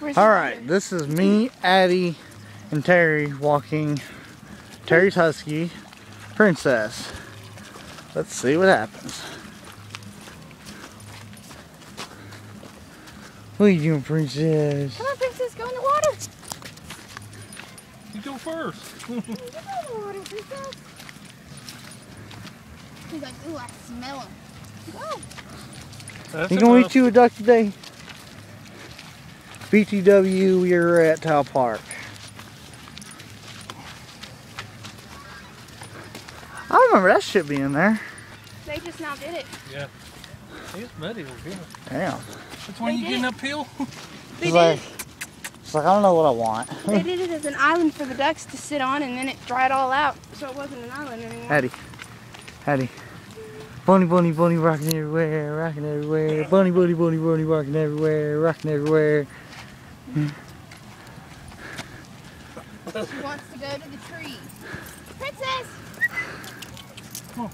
Alright, this is me, Addie, and Terry walking Terry's Husky, Princess. Let's see what happens. What are you doing, Princess? Come on, Princess, go in the water. You go first. You go in the water, Princess. He's like, ooh, I smell him. Go. You gonna eat you a duck today? BTW, we are at Tile Park. I remember that shit being there. They just now did it. Yeah. It's muddy over here. Damn. That's when you getting uphill? It's like I don't know what I want. They did it as an island for the ducks to sit on, and then it dried all out, so it wasn't an island anymore. Addie. Bunny, bunny, bunny, rocking everywhere, rocking everywhere. Bunny, bunny, bunny, bunny, rocking everywhere, rocking everywhere. She wants to go to the trees. Princess! Come on.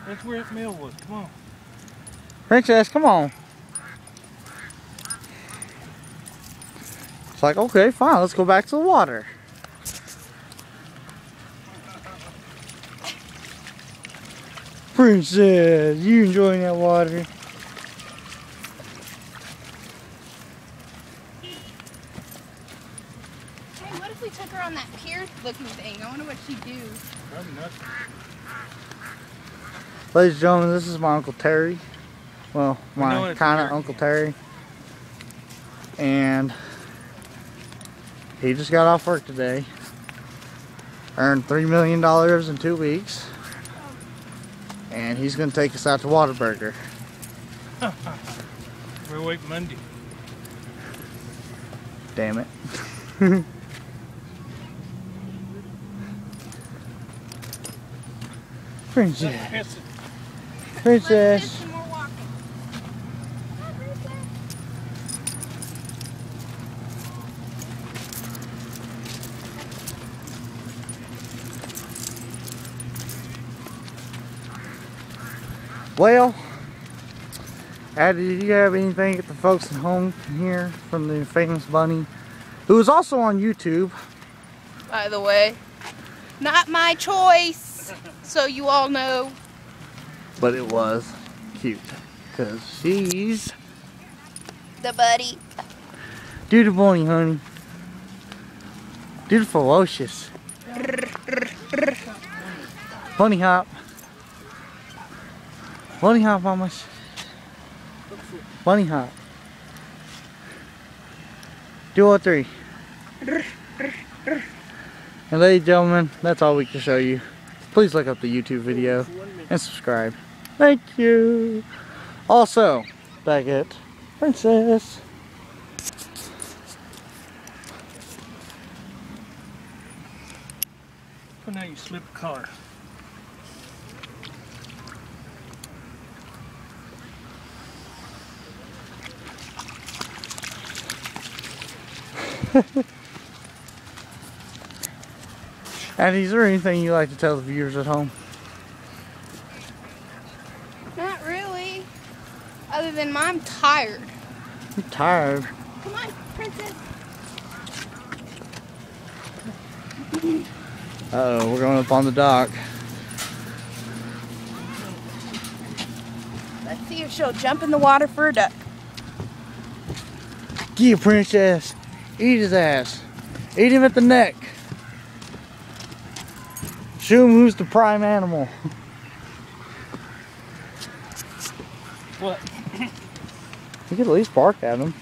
That's where that mill was. Come on. Princess, come on. It's like, okay, fine, let's go back to the water. Princess, you enjoying that water? Hey, what if we took her on that pier looking thing? I wonder what she'd do. Probably nothing. Ladies and gentlemen, this is my Uncle Terry. Well, my kind of weird. Uncle Terry. And he just got off work today. Earned $3 million in 2 weeks. And he's going to take us out to Whataburger. We'll wait Monday. Damn it. Princess. Princess. Some more walking. Hi, Princess. Well, Addie, do you have anything that the folks at home can hear from the famous bunny, who is also on YouTube? By the way, not my choice, so you all know. But it was cute, because she's The buddy. do the bunny, honey. Do the ferocious. Bunny hop. Bunny hop, mamas. Bunny hop. Do all three. And ladies and gentlemen, that's all we can show you. Please look up the YouTube video and subscribe. Thank you. Also, back at Princess. But now you slip a car. And is there anything you'd like to tell the viewers at home? Not really. Other than I'm tired. I'm tired. Come on, Princess. Uh-oh, we're going up on the dock. Let's see if she'll jump in the water for a duck. Get Princess. Eat his ass. Eat him at the neck. Show him who's the prime animal. What? You could at least bark at him.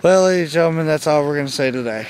Well, ladies and gentlemen, that's all we're going to say today.